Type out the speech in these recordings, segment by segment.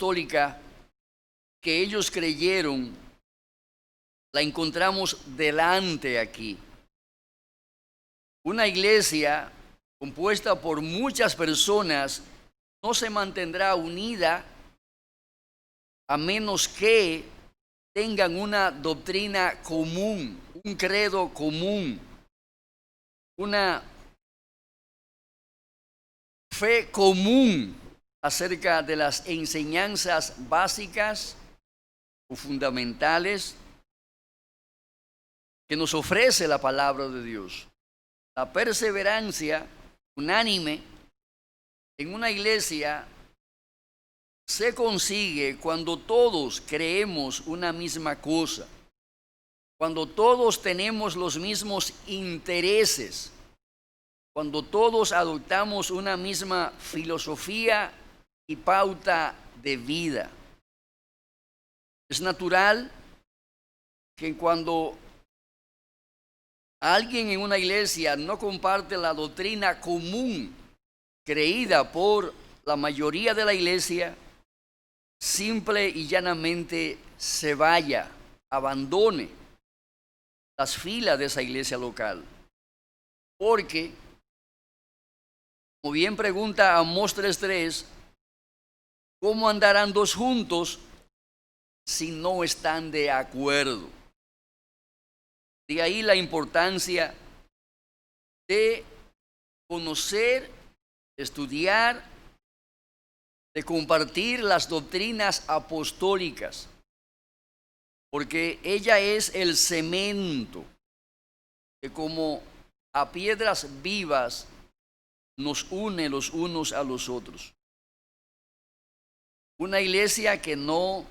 apostólica que ellos creyeron la encontramos delante aquí. Una iglesia compuesta por muchas personas no se mantendrá unida a menos que tengan una doctrina común, un credo común, una fe común acerca de las enseñanzas básicas o fundamentales que nos ofrece la palabra de Dios. La perseverancia unánime en una iglesia se consigue cuando todos creemos una misma cosa, cuando todos tenemos los mismos intereses, cuando todos adoptamos una misma filosofía y pauta de vida. Es natural que cuando alguien en una iglesia no comparte la doctrina común creída por la mayoría de la iglesia, simple y llanamente se vaya, abandone las filas de esa iglesia local. Porque, como bien pregunta Amós 3:3, ¿cómo andarán dos juntos si no están de acuerdo? De ahí la importancia de conocer, estudiar, de compartir las doctrinas apostólicas, porque ella es el cemento que como a piedras vivas nos une los unos a los otros. Una iglesia que no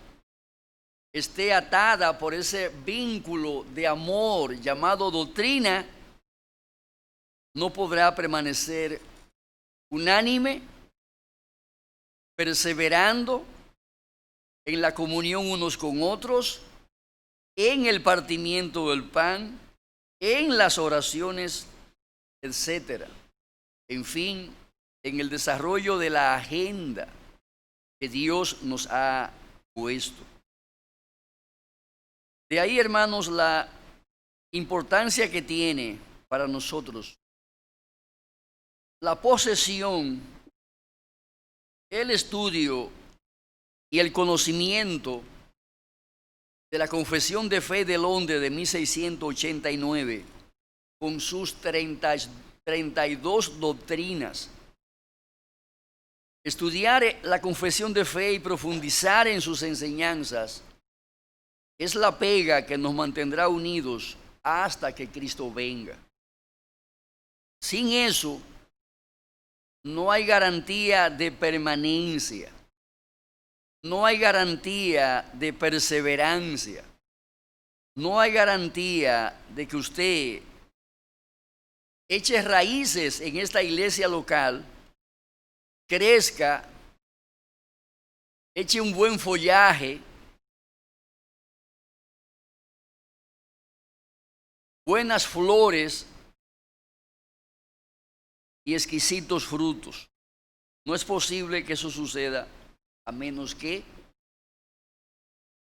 esté atada por ese vínculo de amor llamado doctrina, no podrá permanecer unánime, perseverando en la comunión unos con otros, en el partimiento del pan, en las oraciones, etc. En fin, en el desarrollo de la agenda que Dios nos ha puesto. De ahí, hermanos, la importancia que tiene para nosotros la posesión, el estudio y el conocimiento de la Confesión de Fe de Londres de 1689, con sus 32 doctrinas. Estudiar la Confesión de Fe y profundizar en sus enseñanzas es la pega que nos mantendrá unidos hasta que Cristo venga. Sin eso, no hay garantía de permanencia, no hay garantía de perseverancia, no hay garantía de que usted eche raíces en esta iglesia local, crezca, eche un buen follaje, buenas flores y exquisitos frutos. No es posible que eso suceda a menos que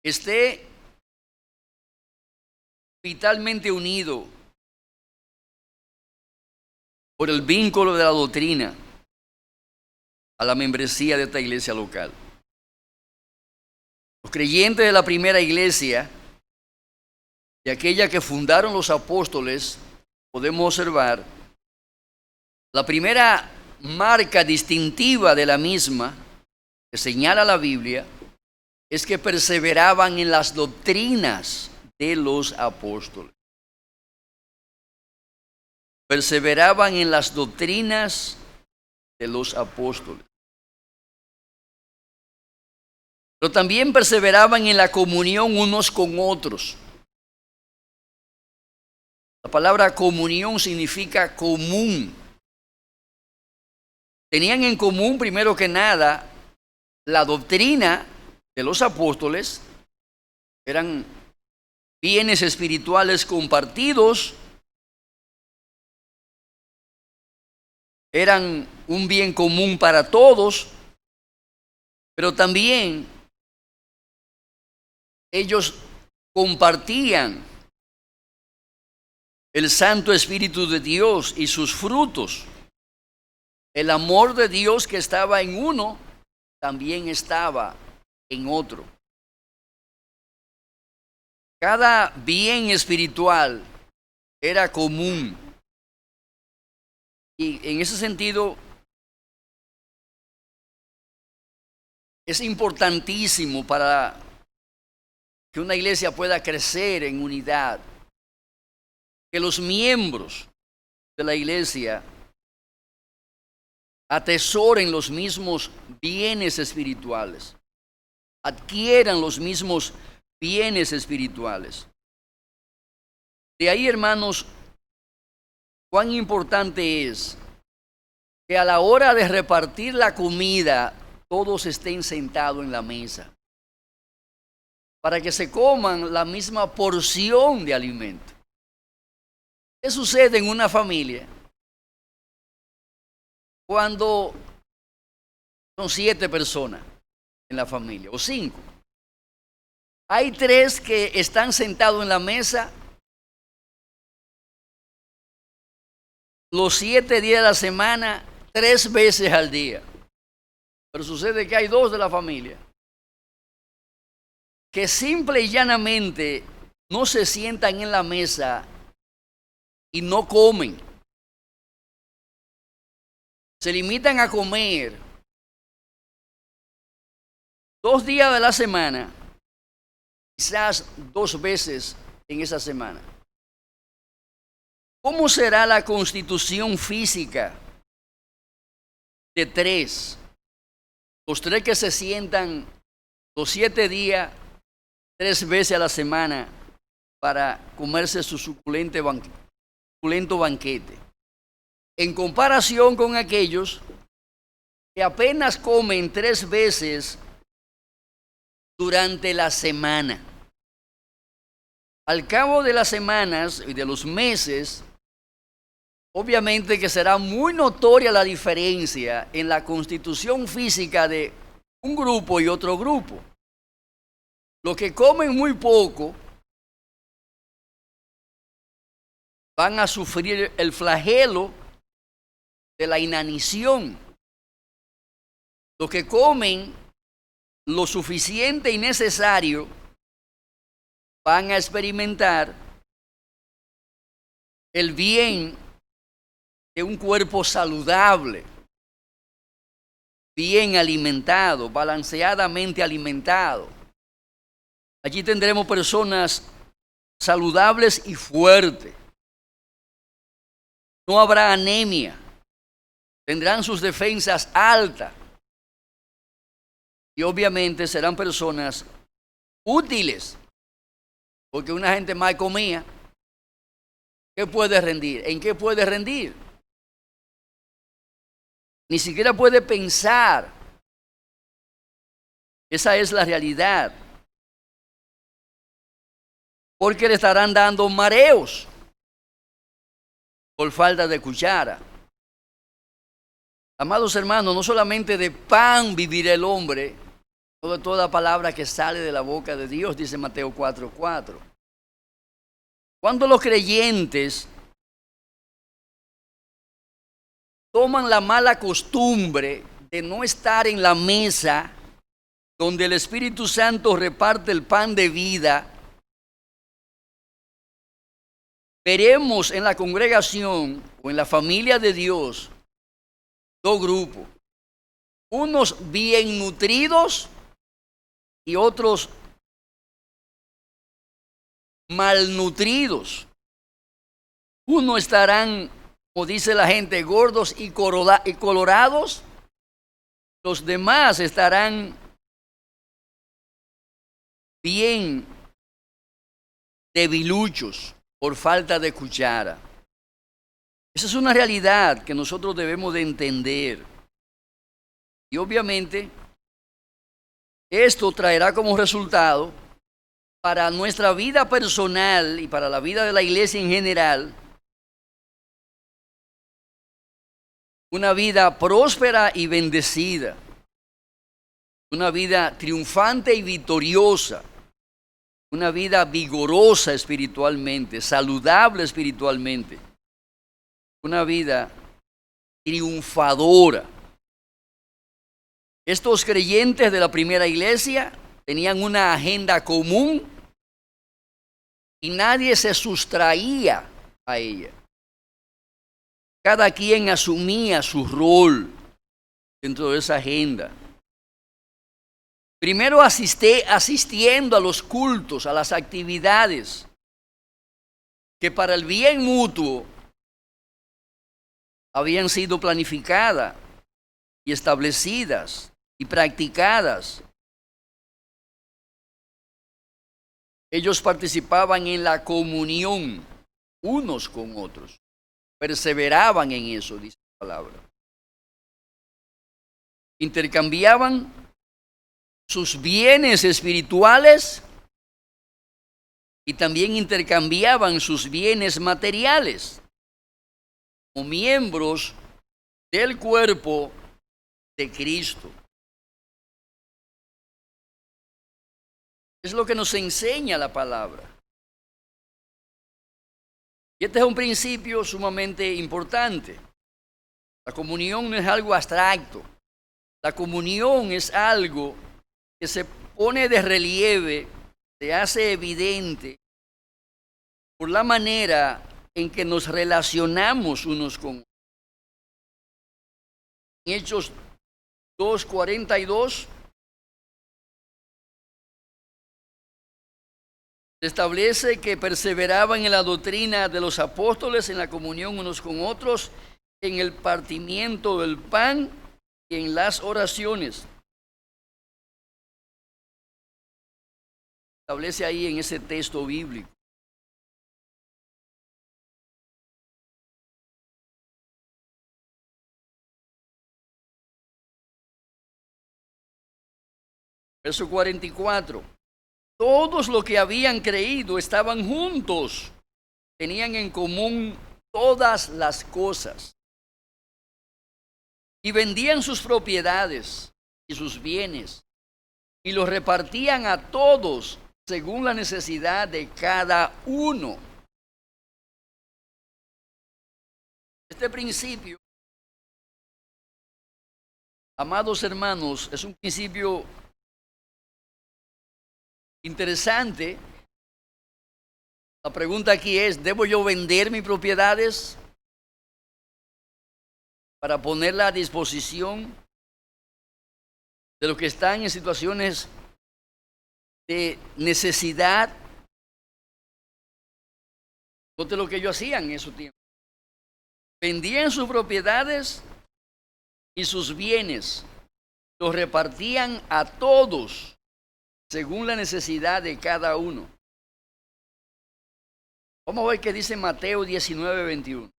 esté vitalmente unido por el vínculo de la doctrina a la membresía de esta iglesia local. Los creyentes de la primera iglesia, de aquella que fundaron los apóstoles, podemos observar la primera marca distintiva de la misma que señala la Biblia es que perseveraban en las doctrinas de los apóstoles. Perseveraban en las doctrinas de los apóstoles. Pero también perseveraban en la comunión unos con otros. La palabra comunión significa común. Tenían en común, primero que nada, la doctrina de los apóstoles. Eran bienes espirituales compartidos. Eran un bien común para todos. Pero también Ellos compartían el Santo Espíritu de Dios y sus frutos. El amor de Dios que estaba en uno, también estaba en otro. Cada bien espiritual era común. Y en ese sentido, es importantísimo para que una iglesia pueda crecer en unidad, que los miembros de la iglesia atesoren los mismos bienes espirituales, adquieran los mismos bienes espirituales. De ahí, hermanos, cuán importante es que a la hora de repartir la comida, todos estén sentados en la mesa, para que se coman la misma porción de alimento. ¿Qué sucede en una familia cuando son 7 personas en la familia o 5? Hay 3 que están sentados en la mesa los 7 días de la semana, 3 veces al día. Pero sucede que hay 2 de la familia que simple y llanamente no se sientan en la mesa y no comen. Se limitan a comer 2 días de la semana, quizás 2 veces en esa semana. ¿Cómo será la constitución física de 3? Los 3 que se sientan los 7 días, 3 veces a la semana para comerse su suculento banquete. En comparación con aquellos que apenas comen 3 veces durante la semana. Al cabo de las semanas y de los meses, obviamente que será muy notoria la diferencia en la constitución física de un grupo y otro grupo. Los que comen muy poco van a sufrir el flagelo de la inanición. Los que comen lo suficiente y necesario van a experimentar el bien de un cuerpo saludable, bien alimentado, balanceadamente alimentado. Allí tendremos personas saludables y fuertes. No habrá anemia. Tendrán sus defensas altas. Y obviamente serán personas útiles. Porque una gente mal comía, ¿qué puede rendir? ¿En qué puede rendir? Ni siquiera puede pensar. Esa es la realidad. Porque le estarán dando mareos por falta de cuchara. Amados hermanos, no solamente de pan vivirá el hombre, sino de toda palabra que sale de la boca de Dios, dice Mateo 4:4. Cuando los creyentes toman la mala costumbre de no estar en la mesa donde el Espíritu Santo reparte el pan de vida, veremos en la congregación o en la familia de Dios 2 grupos. Unos bien nutridos y otros malnutridos. Unos estarán, como dice la gente, gordos y colorados. Los demás estarán bien debiluchos por falta de cuchara. Esa es una realidad que nosotros debemos de entender. Y obviamente, esto traerá como resultado para nuestra vida personal y para la vida de la iglesia en general, una vida próspera y bendecida, una vida triunfante y victoriosa, una vida vigorosa espiritualmente, saludable espiritualmente, una vida triunfadora. Estos creyentes de la primera iglesia tenían una agenda común y nadie se sustraía a ella. Cada quien asumía su rol dentro de esa agenda. Primero asistiendo a los cultos, a las actividades que para el bien mutuo habían sido planificadas y establecidas y practicadas. Ellos participaban en la comunión unos con otros, perseveraban en eso, dice la palabra. Intercambiaban sus bienes espirituales y también intercambiaban sus bienes materiales como miembros del cuerpo de Cristo. Es lo que nos enseña la palabra. Y este es un principio sumamente importante. La comunión no es algo abstracto. La comunión es algo que se pone de relieve, se hace evidente por la manera en que nos relacionamos unos con otros. En Hechos 2:42 se establece que perseveraban en la doctrina de los apóstoles, en la comunión unos con otros, en el partimiento del pan y en las oraciones. Establece ahí en ese texto bíblico. Verso 44. Todos los que habían creído estaban juntos, tenían en común todas las cosas y vendían sus propiedades y sus bienes y los repartían a todos según la necesidad de cada uno. Este principio, amados hermanos, es un principio interesante. La pregunta aquí es, ¿debo yo vender mis propiedades para ponerla a disposición de los que están en situaciones de necesidad? Note lo que ellos hacían en esos tiempos. Vendían sus propiedades y sus bienes, los repartían a todos según la necesidad de cada uno. Vamos a ver qué dice Mateo 19:21.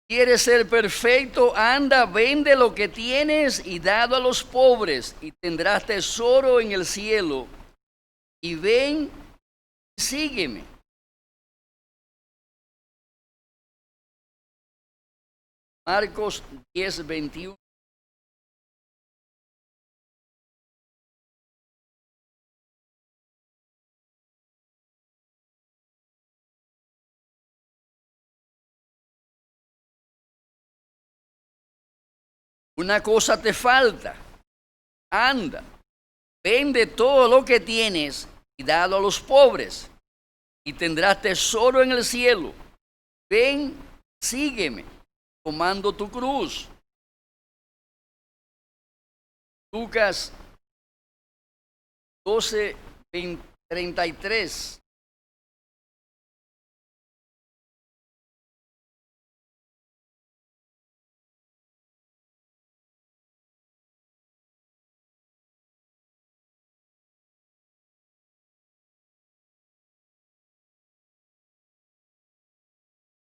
¿Quieres ser perfecto? Anda, vende lo que tienes y dado a los pobres, y tendrás tesoro en el cielo. Y ven, sígueme. Marcos 10:21. Una cosa te falta. Anda, vende todo lo que tienes y dalo a los pobres, y tendrás tesoro en el cielo. Ven, sígueme, tomando tu cruz. Lucas 12:33.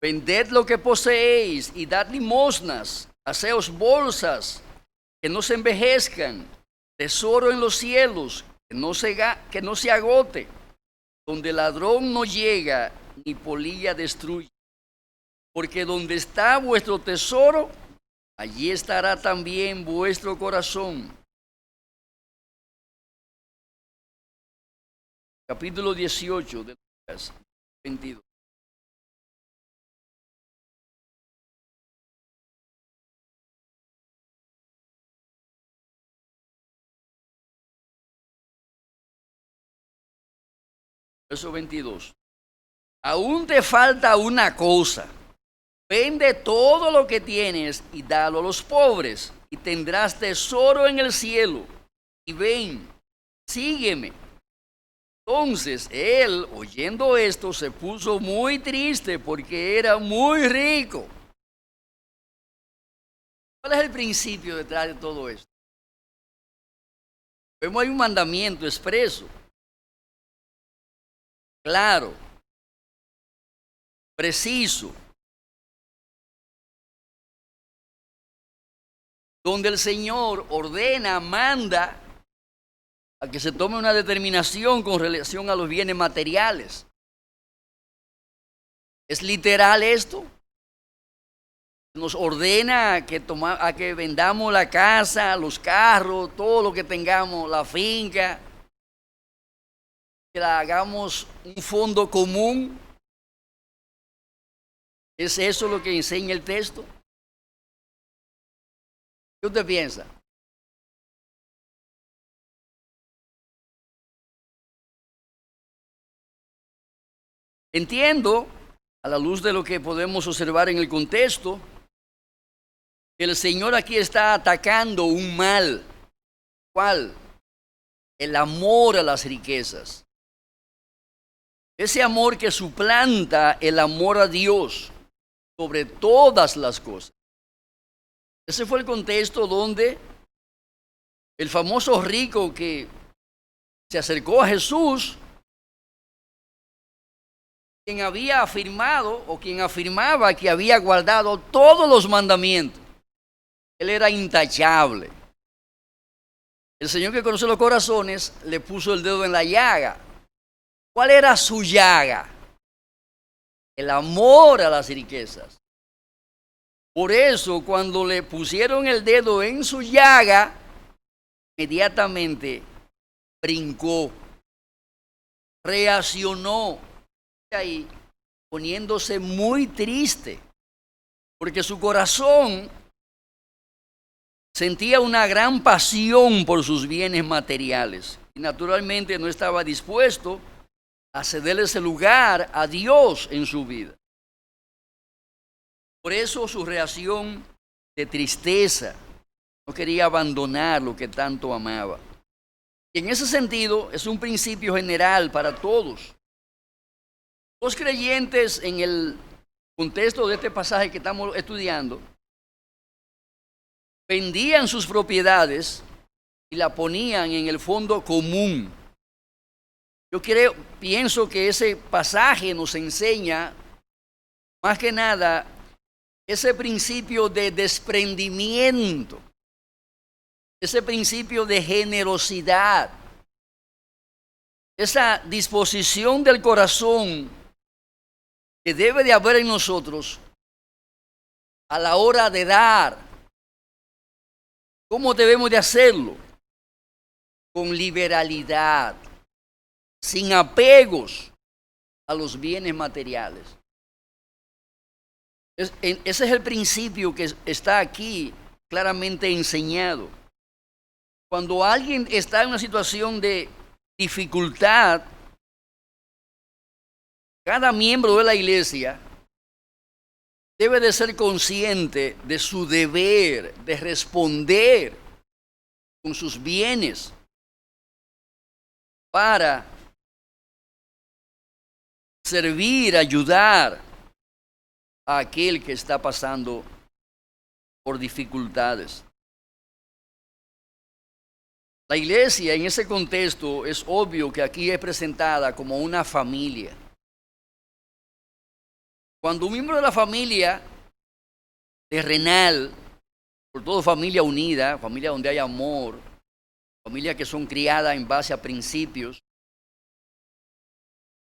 Vended lo que poseéis y dad limosnas, haceos bolsas que no se envejezcan, tesoro en los cielos que no se agote, donde ladrón no llega ni polilla destruye. Porque donde está vuestro tesoro, allí estará también vuestro corazón. Capítulo 18 de Lucas 22. Verso 22. Aún te falta una cosa. Vende todo lo que tienes y dalo a los pobres, y tendrás tesoro en el cielo. Y ven, sígueme. Entonces él, oyendo esto, se puso muy triste porque era muy rico. ¿Cuál es el principio detrás de todo esto? Vemos hay un mandamiento expreso, claro, preciso, donde el Señor ordena, manda a que se tome una determinación con relación a los bienes materiales. ¿Es literal esto? Nos ordena a que vendamos la casa, los carros, todo lo que tengamos, la finca, que la hagamos un fondo común. ¿Es eso lo que enseña el texto? ¿Qué usted piensa? Entiendo, a la luz de lo que podemos observar en el contexto, que el Señor aquí está atacando un mal. ¿Cuál? El amor a las riquezas. Ese amor que suplanta el amor a Dios sobre todas las cosas. Ese fue el contexto donde el famoso rico que se acercó a Jesús, quien había afirmado o quien afirmaba que había guardado todos los mandamientos. Él era intachable. El Señor que conoce los corazones le puso el dedo en la llaga. ¿Cuál era su llaga? El amor a las riquezas. Por eso, cuando le pusieron el dedo en su llaga, inmediatamente brincó, reaccionó, ahí poniéndose muy triste, porque su corazón sentía una gran pasión por sus bienes materiales y naturalmente no estaba dispuesto a ceder ese lugar a Dios en su vida. Por eso su reacción de tristeza, no quería abandonar lo que tanto amaba. Y en ese sentido es un principio general para todos. Los creyentes, en el contexto de este pasaje que estamos estudiando, vendían sus propiedades y la ponían en el fondo común. Pienso que ese pasaje nos enseña, más que nada, ese principio de desprendimiento, ese principio de generosidad, esa disposición del corazón que debe de haber en nosotros a la hora de dar. ¿Cómo debemos de hacerlo? Con liberalidad, sin apegos a los bienes materiales. Ese es el principio que está aquí claramente enseñado. Cuando alguien está en una situación de dificultad, cada miembro de la iglesia debe de ser consciente de su deber de responder con sus bienes para servir, ayudar a aquel que está pasando por dificultades. La iglesia en ese contexto es obvio que aquí es presentada como una familia. Cuando un miembro de la familia terrenal, por todo familia unida, familia donde hay amor, familias que son criadas en base a principios,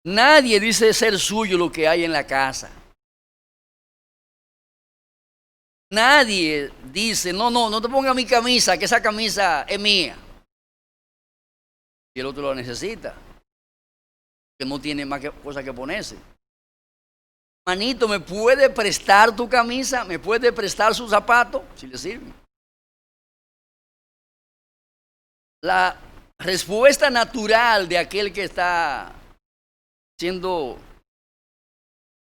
nadie dice ser suyo lo que hay en la casa. Nadie dice, no te pongas mi camisa, que esa camisa es mía. Y el otro lo necesita, que no tiene más cosa que ponerse. Manito, ¿me puede prestar tu camisa? ¿Me puede prestar su zapato? Si le sirve. La respuesta natural de aquel que está siendo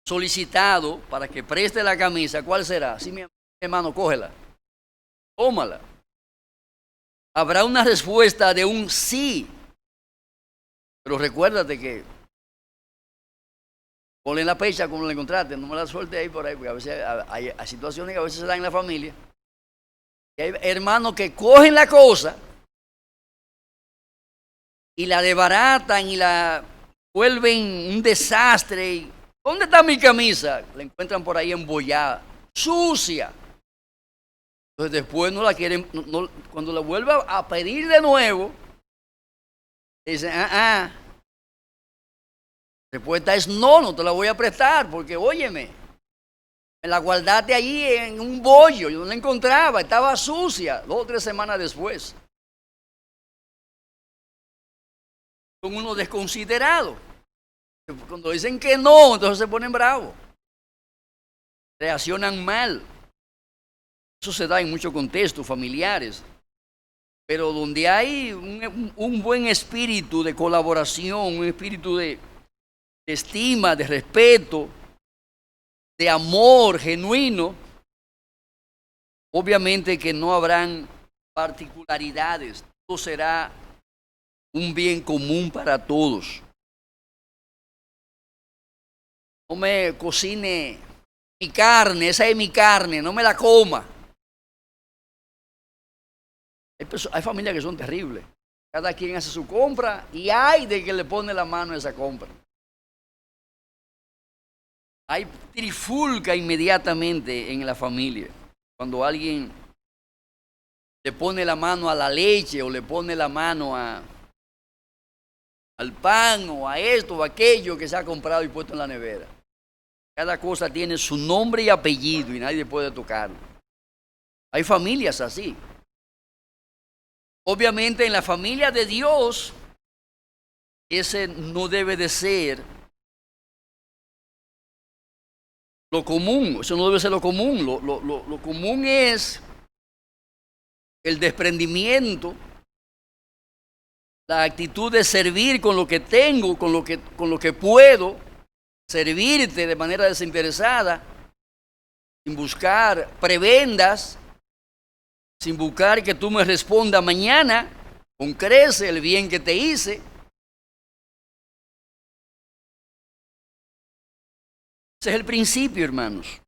solicitado para que preste la camisa, ¿cuál será? Sí, mi hermano, cógela, tómala. Habrá una respuesta de un sí, pero recuérdate que ponle la fecha como la encontraste, no me la suelte ahí por ahí, porque a veces hay situaciones que a veces se dan en la familia. Y hay hermanos que cogen la cosa y la desbaratan y la vuelven un desastre. ¿Dónde está mi camisa? La encuentran por ahí embollada, sucia. Entonces después no la quieren, cuando la vuelva a pedir de nuevo, dicen, La respuesta es no te la voy a prestar, porque óyeme, me la guardaste allí en un bollo, yo no la encontraba, estaba sucia, 2 o 3 semanas después. Son unos desconsiderados. Cuando dicen que no, entonces se ponen bravos. Reaccionan mal. Eso se da en muchos contextos familiares. Pero donde hay un buen espíritu de colaboración, un espíritu de estima, de respeto, de amor genuino, obviamente que no habrán particularidades. Todo será un bien común para todos. No me cocine mi carne, esa es mi carne, no me la coma. Hay familias que son terribles. Cada quien hace su compra y hay de que le pone la mano a esa compra. Hay trifulca inmediatamente en la familia. Cuando alguien le pone la mano a la leche o le pone la mano al pan o a esto o aquello que se ha comprado y puesto en la nevera. Cada cosa tiene su nombre y apellido y nadie puede tocarlo. Hay familias así. Obviamente en la familia de Dios, ese no debe de ser lo común, eso no debe ser lo común. Lo común es el desprendimiento, la actitud de servir con lo que tengo, con lo que puedo, servirte de manera desinteresada, sin buscar prebendas, sin buscar que tú me respondas mañana, con crece el bien que te hice. Ese es el principio, hermanos.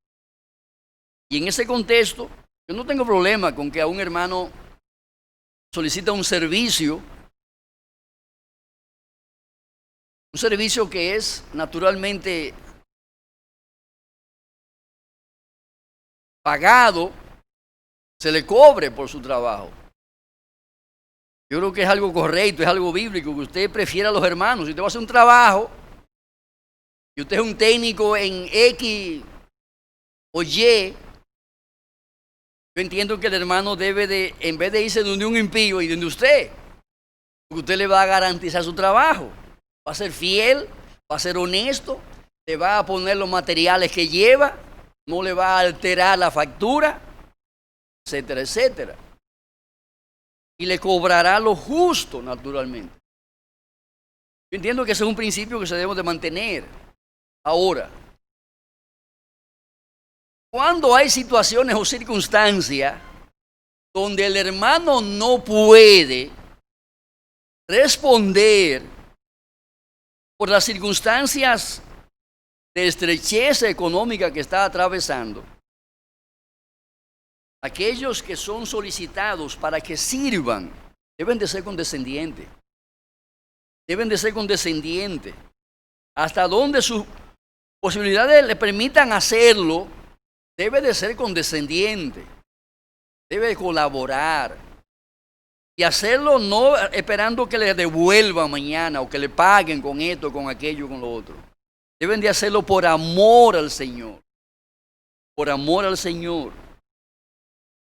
Y en ese contexto, yo no tengo problema con que a un hermano solicita un servicio que es naturalmente pagado, se le cobre por su trabajo. Yo creo que es algo correcto, es algo bíblico, que usted prefiera a los hermanos. Si usted va a hacer un trabajo y usted es un técnico en X o Y, yo entiendo que el hermano debe de, en vez de irse donde un impío y donde usted, porque usted le va a garantizar su trabajo, va a ser fiel, va a ser honesto, le va a poner los materiales que lleva, no le va a alterar la factura, etcétera, etcétera. Y le cobrará lo justo, naturalmente. Yo entiendo que ese es un principio que se debe de mantener. Ahora, cuando hay situaciones o circunstancias donde el hermano no puede responder por las circunstancias de estrechez económica que está atravesando, aquellos que son solicitados para que sirvan deben de ser condescendientes. Deben de ser condescendientes. Hasta donde su posibilidades le permitan hacerlo, debe de ser condescendiente, debe de colaborar y hacerlo no esperando que le devuelvan mañana o que le paguen con esto, con aquello, con lo otro. Deben de hacerlo por amor al Señor, por amor al Señor.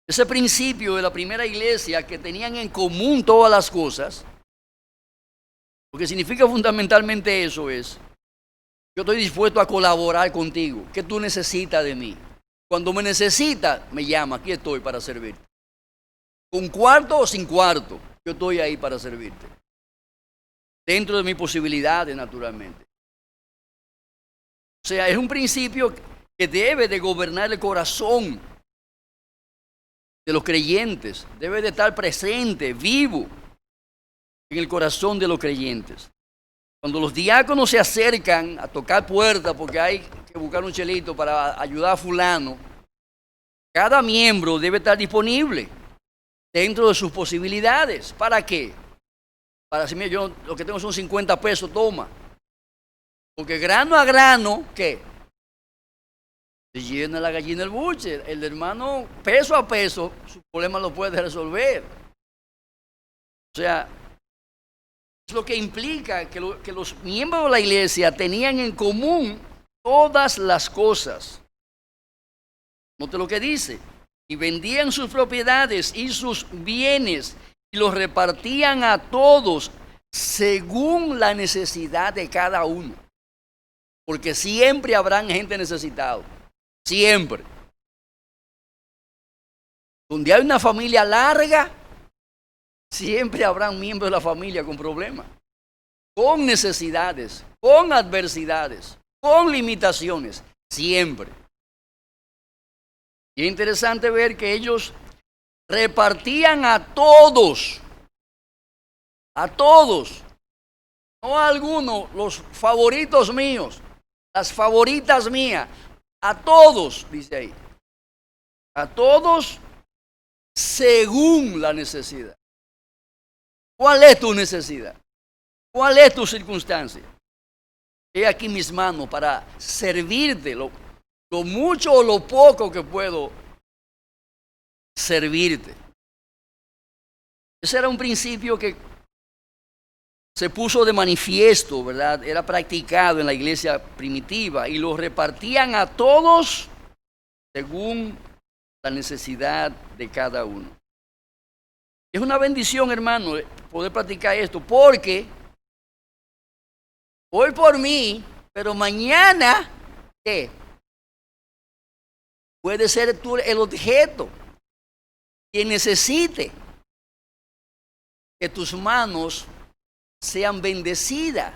Ese principio de la primera iglesia, que tenían en común todas las cosas, lo que significa fundamentalmente eso es: yo estoy dispuesto a colaborar contigo. ¿Qué tú necesitas de mí? Cuando me necesitas, me llama. Aquí estoy para servirte. Con cuarto o sin cuarto, yo estoy ahí para servirte. Dentro de mis posibilidades, naturalmente. O sea, es un principio que debe de gobernar el corazón de los creyentes. Debe de estar presente, vivo, en el corazón de los creyentes. Cuando los diáconos se acercan a tocar puertas porque hay que buscar un chelito para ayudar a fulano, cada miembro debe estar disponible dentro de sus posibilidades. ¿Para qué? Para decirme, yo lo que tengo son 50 pesos, toma. Porque grano a grano, ¿qué? Se llena la gallina el buche. El hermano, peso a peso, su problema lo puede resolver. O sea, es lo que implica que los miembros de la iglesia tenían en común todas las cosas. Note lo que dice: y vendían sus propiedades y sus bienes y los repartían a todos según la necesidad de cada uno. Porque siempre habrán gente necesitada. Siempre. Donde hay una familia larga, siempre habrán miembros de la familia con problemas, con necesidades, con adversidades, con limitaciones, siempre. Y es interesante ver que ellos repartían a todos, no a algunos, los favoritos míos, las favoritas mías, a todos, dice ahí, a todos según la necesidad. ¿Cuál es tu necesidad? ¿Cuál es tu circunstancia? He aquí mis manos para servirte lo mucho o lo poco que puedo servirte. Ese era un principio que se puso de manifiesto, ¿verdad? Era practicado en la iglesia primitiva y lo repartían a todos según la necesidad de cada uno. Es una bendición, hermano, poder practicar esto, porque hoy por mí, pero mañana, ¿qué? Puede ser tú el objeto que necesite que tus manos sean bendecidas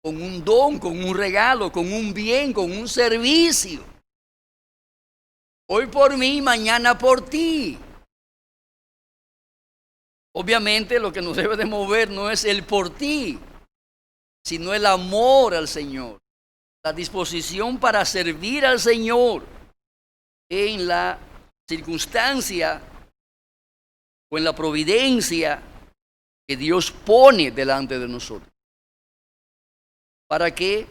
con un don, con un regalo, con un bien, con un servicio. Hoy por mí, mañana por ti. Obviamente lo que nos debe de mover no es el por ti, sino el amor al Señor, la disposición para servir al Señor en la circunstancia o en la providencia que Dios pone delante de nosotros, para que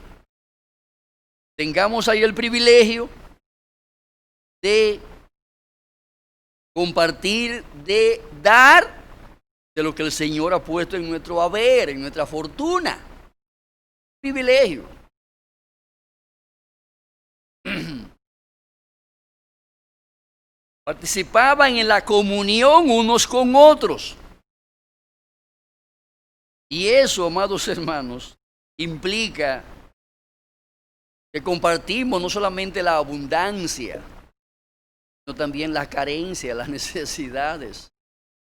tengamos ahí el privilegio de compartir, de dar de lo que el Señor ha puesto en nuestro haber, en nuestra fortuna. Privilegio. Participaban en la comunión unos con otros. Y eso, amados hermanos, implica que compartimos no solamente la abundancia, sino también la carencia, las necesidades.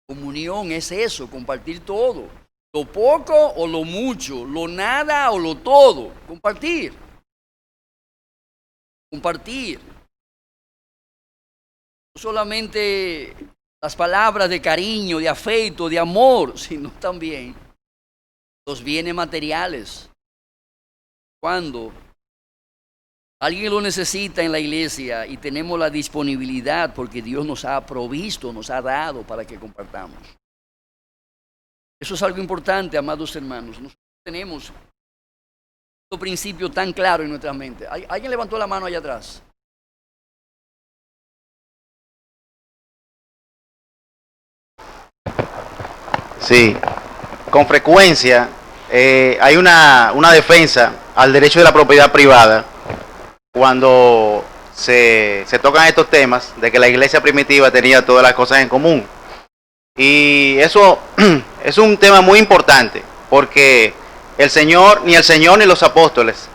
Comunión es eso, compartir todo, lo poco o lo mucho, lo nada o lo todo, compartir. No solamente las palabras de cariño, de afecto, de amor, sino también los bienes materiales. Cuando alguien lo necesita en la iglesia y tenemos la disponibilidad porque Dios nos ha provisto, nos ha dado para que compartamos. Eso es algo importante, amados hermanos. Nosotros tenemos Estos principios tan claros en nuestra mente. ¿Alguien levantó la mano allá atrás? Sí, con frecuencia hay una defensa al derecho de la propiedad privada cuando se tocan estos temas de que la iglesia primitiva tenía todas las cosas en común. Y eso es un tema muy importante porque ni el Señor ni los apóstoles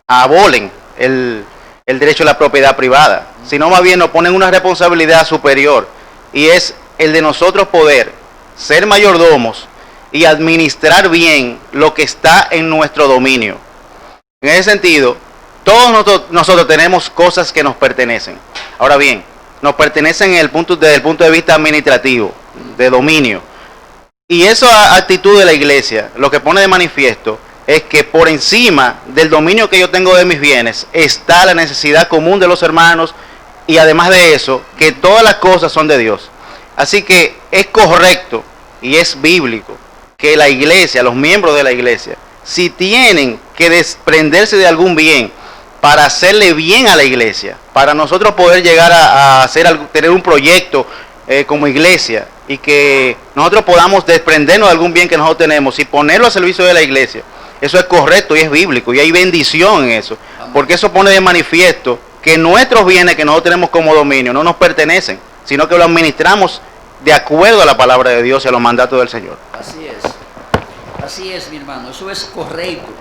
abolen el derecho a la propiedad privada, sino más bien nos ponen una responsabilidad superior y es el de nosotros poder ser mayordomos y administrar bien lo que está en nuestro dominio. En ese sentido, todos nosotros tenemos cosas que nos pertenecen. Ahora bien, nos pertenecen desde el punto de vista administrativo, de dominio. Y esa actitud de la iglesia lo que pone de manifiesto es que por encima del dominio que yo tengo de mis bienes está la necesidad común de los hermanos y además de eso, que todas las cosas son de Dios. Así que es correcto y es bíblico que la iglesia, los miembros de la iglesia, si tienen que desprenderse de algún bien para hacerle bien a la iglesia, para nosotros poder llegar a tener un proyecto como iglesia y que nosotros podamos desprendernos de algún bien que nosotros tenemos y ponerlo al servicio de la iglesia, eso es correcto y es bíblico y hay bendición en eso, porque eso pone de manifiesto que nuestros bienes que nosotros tenemos como dominio no nos pertenecen, sino que lo administramos de acuerdo a la palabra de Dios y a los mandatos del Señor. Así es, mi hermano, eso es correcto.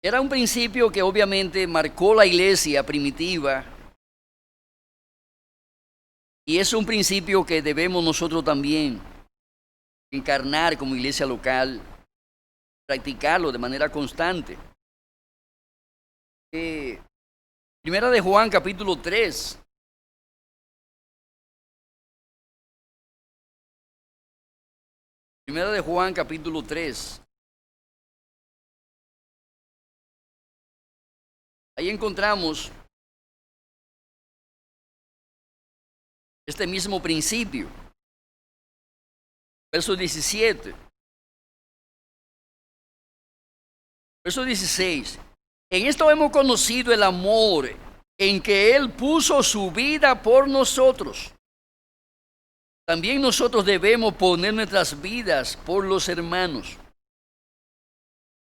Era un principio que obviamente marcó la iglesia primitiva y es un principio que debemos nosotros también encarnar como iglesia local, practicarlo de manera constante. Primera de Juan, capítulo 3. Primera de Juan, capítulo 3. Ahí encontramos este mismo principio. Verso 17. Verso 16. En esto hemos conocido el amor en que Él puso su vida por nosotros. También nosotros debemos poner nuestras vidas por los hermanos.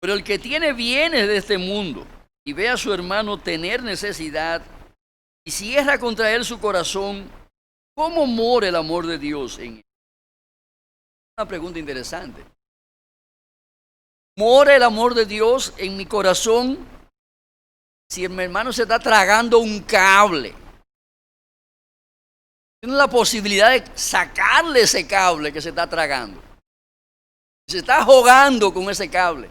Pero el que tiene bienes de este mundo y ve a su hermano tener necesidad y cierra contra él su corazón, ¿cómo mora el amor de Dios en él? Una pregunta interesante. ¿Mora el amor de Dios en mi corazón si mi hermano se está tragando un cable? Tiene la posibilidad de sacarle ese cable que se está tragando. Se está jugando con ese cable.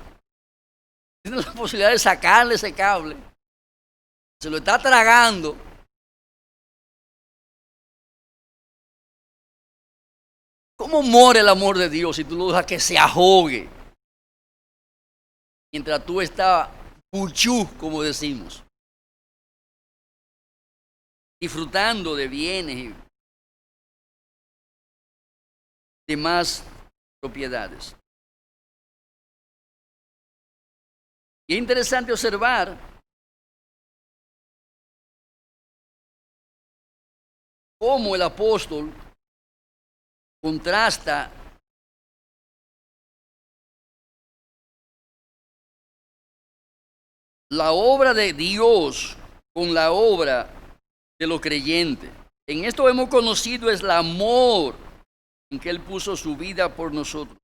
Tiene la posibilidad de sacarle ese cable. Se lo está tragando. ¿Cómo mora el amor de Dios si tú lo dejas que se ahogue? Mientras tú estás puchú, como decimos. Disfrutando de bienes y demás propiedades. Y es interesante observar cómo el apóstol contrasta la obra de Dios con la obra de los creyentes. En esto hemos conocido es el amor en que Él puso su vida por nosotros.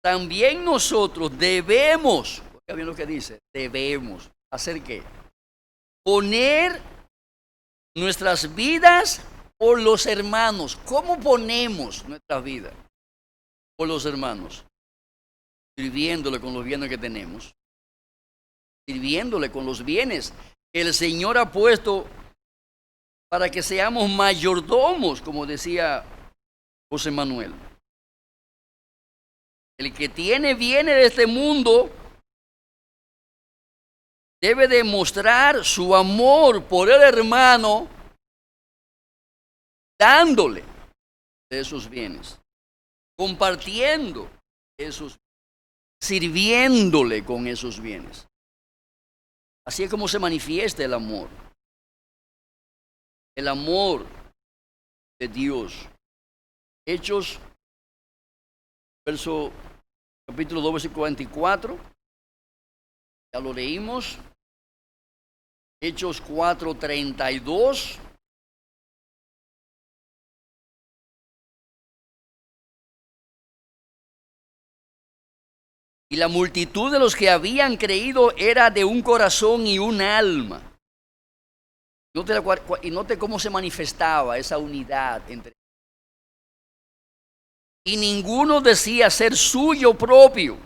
También nosotros debemos, oiga bien lo que dice, debemos, ¿hacer qué? Poner nuestras vidas por los hermanos. ¿Cómo ponemos nuestras vidas por los hermanos? Sirviéndole con los bienes que tenemos. Sirviéndole con los bienes que el Señor ha puesto para que seamos mayordomos, como decía José Manuel. El que tiene bienes de este mundo debe demostrar su amor por el hermano dándole de esos bienes, compartiendo esos bienes. sirviéndole con esos bienes. Así es como se manifiesta el amor. El amor de Dios. Hechos, capítulo 2, versículo 44. Ya lo leímos. Hechos 4:32. Y la multitud de los que habían creído era de un corazón y un alma. Y note cómo se manifestaba esa unidad entre ellos. Y ninguno decía ser suyo propio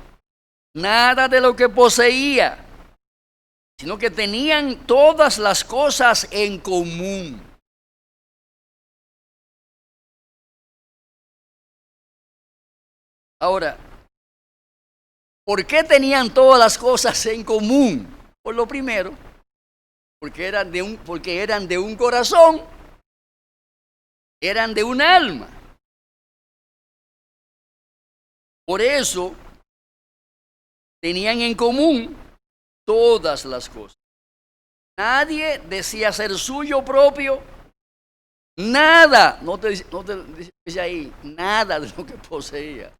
nada de lo que poseía, sino que tenían todas las cosas en común. Ahora, ¿por qué tenían todas las cosas en común? Por lo primero, porque eran de un corazón, eran de un alma. Por eso tenían en común todas las cosas. Nadie decía ser suyo propio nada, no te dice ahí, nada de lo que poseía.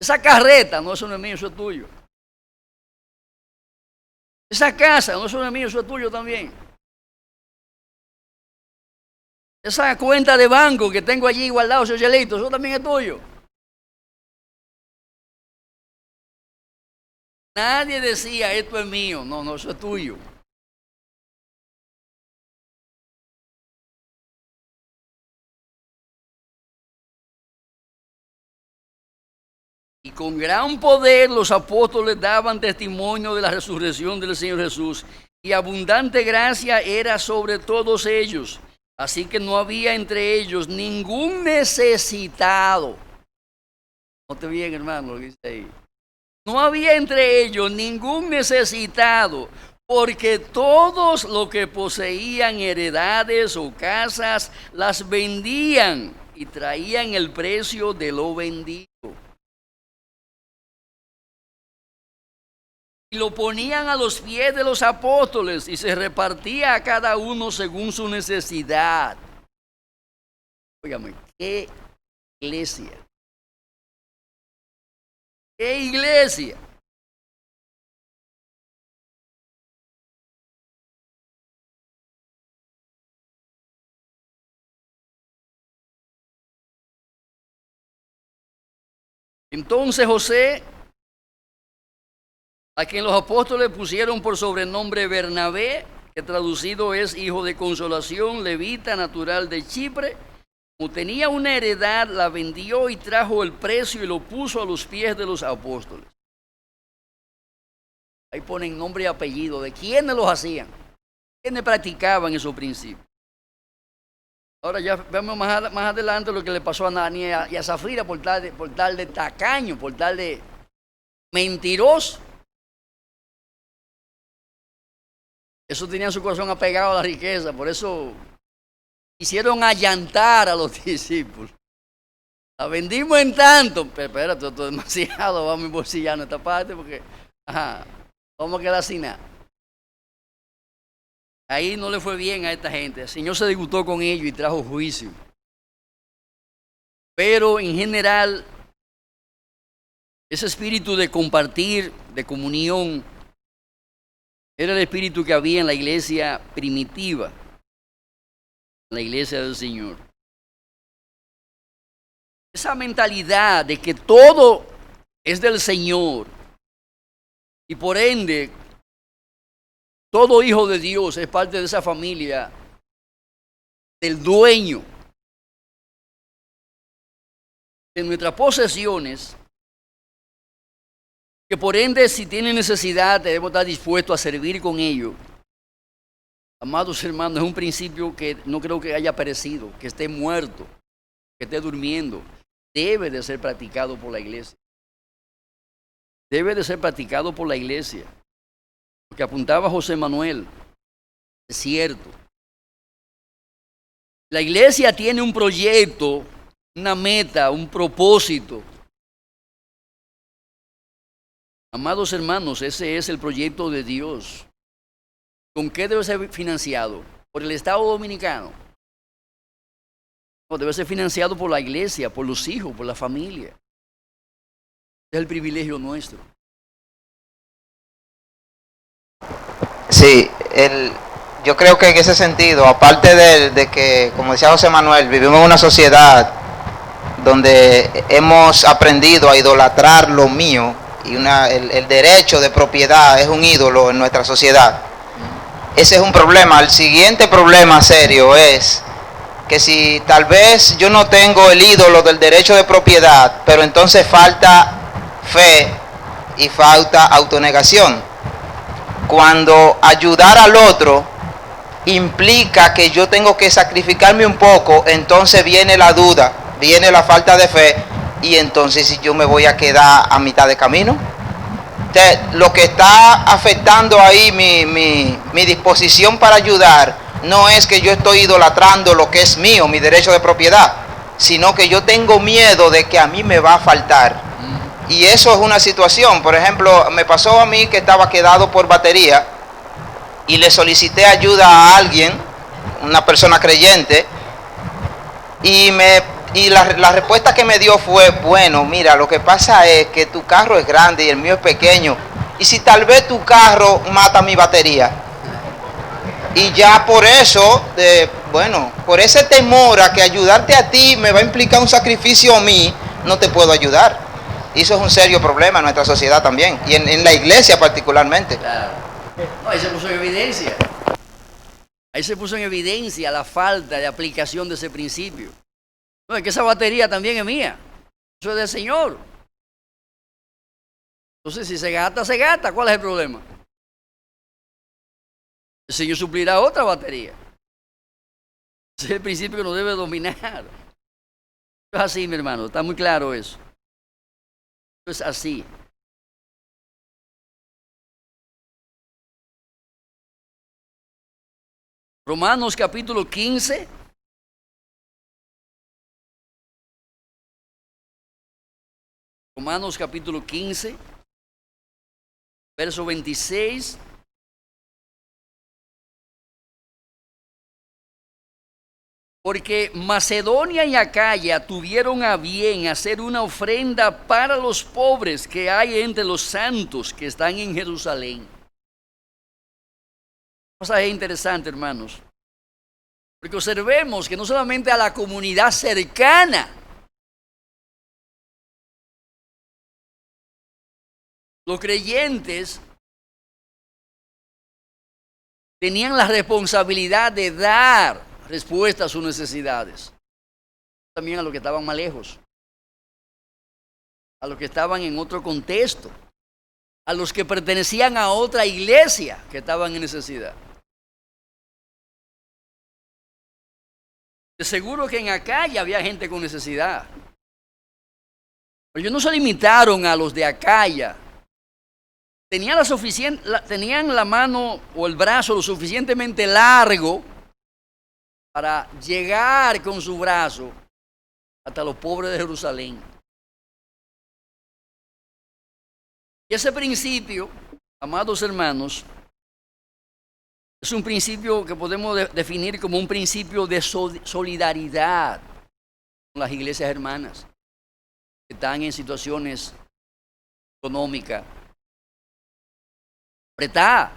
Esa carreta, no, eso no es mío, eso es tuyo. Esa casa, no, eso no es mío, eso es tuyo también. Esa cuenta de banco que tengo allí guardado, socialito, eso también es tuyo. Nadie decía, esto es mío, no, no, eso es tuyo. Y con gran poder los apóstoles daban testimonio de la resurrección del Señor Jesús, y abundante gracia era sobre todos ellos. Así que no había entre ellos ningún necesitado. Note bien, hermano, lo que dice ahí. No había entre ellos ningún necesitado, porque todos los que poseían heredades o casas las vendían y traían el precio de lo vendido. Y lo ponían a los pies de los apóstoles y se repartía a cada uno según su necesidad. Óigame, qué iglesia. ¡Qué iglesia! Entonces José, a quien los apóstoles pusieron por sobrenombre Bernabé, que traducido es hijo de consolación, levita, natural de Chipre, como tenía una heredad, la vendió y trajo el precio y lo puso a los pies de los apóstoles. Ahí ponen nombre y apellido de quiénes los hacían, quiénes practicaban esos principios. Ahora ya vemos más adelante lo que le pasó a Ananías y a Zafira por tal de tacaño, por tal de mentiroso. Eso tenían su corazón apegado a la riqueza, por eso quisieron allantar a los discípulos. La vendimos en tanto, pero espérate, esto es demasiado, vamos a embolsillar esta parte porque vamos a quedar sin nada. Ahí no le fue bien a esta gente, el Señor se disgustó con ellos y trajo juicio. Pero en general, ese espíritu de compartir, de comunión, era el espíritu que había en la iglesia primitiva, en la iglesia del Señor. Esa mentalidad de que todo es del Señor y por ende todo hijo de Dios es parte de esa familia del dueño de nuestras posesiones, que por ende si tiene necesidad debemos estar dispuestos a servir con ellos. Amados hermanos, es un principio que no creo que haya perecido, que esté muerto, que esté durmiendo. Debe de ser practicado por la iglesia. Debe de ser practicado por la iglesia. Lo que apuntaba José Manuel es cierto. La iglesia tiene un proyecto, una meta, un propósito. Amados hermanos, ese es el proyecto de Dios. ¿Con qué debe ser financiado? ¿Por el Estado Dominicano? No, debe ser financiado por la iglesia, por los hijos, por la familia. Es el privilegio nuestro. Sí, yo creo que en ese sentido, aparte de que, como decía José Manuel, vivimos en una sociedad donde hemos aprendido a idolatrar lo mío y el derecho de propiedad es un ídolo en nuestra sociedad. Ese es un problema. El siguiente problema serio es que si tal vez yo no tengo el ídolo del derecho de propiedad, pero entonces falta fe y falta autonegación. Cuando ayudar al otro implica que yo tengo que sacrificarme un poco, entonces viene la duda, viene la falta de fe, y entonces si yo me voy a quedar a mitad de camino. Entonces, lo que está afectando ahí mi disposición para ayudar no es que yo estoy idolatrando lo que es mío, mi derecho de propiedad, sino que yo tengo miedo de que a mí me va a faltar. Y eso es una situación. Por ejemplo, me pasó a mí que estaba quedado por batería y le solicité ayuda a alguien, una persona creyente, y la respuesta que me dio fue: bueno, mira, lo que pasa es que tu carro es grande y el mío es pequeño, y si tal vez tu carro mata mi batería, y ya por eso, bueno, por ese temor a que ayudarte a ti me va a implicar un sacrificio a mí, no te puedo ayudar. Y eso es un serio problema en nuestra sociedad también, y en la iglesia particularmente. Claro. No, ahí se puso en evidencia. Ahí se puso en evidencia la falta de aplicación de ese principio. No, es que esa batería también es mía. Eso es del Señor. Entonces, si se gasta, se gasta. ¿Cuál es el problema? El Señor suplirá otra batería. Ese es el principio que nos debe dominar. Es así, mi hermano. Está muy claro eso. Es así. Romanos capítulo 15. Romanos capítulo 15, verso 26. Porque Macedonia y Acaya tuvieron a bien hacer una ofrenda para los pobres que hay entre los santos que están en Jerusalén. Pasaje interesante, hermanos. Porque observemos que no solamente a la comunidad cercana los creyentes tenían la responsabilidad de dar respuesta a sus necesidades, también a los que estaban más lejos, a los que estaban en otro contexto, a los que pertenecían a otra iglesia que estaban en necesidad. De seguro que en Acaya había gente con necesidad, pero ellos no se limitaron a los de Acaya. Tenían la mano o el brazo lo suficientemente largo para llegar con su brazo hasta los pobres de Jerusalén. Y ese principio, amados hermanos, es un principio que podemos definir como un principio de solidaridad con las iglesias hermanas que están en situaciones económicas apretadas.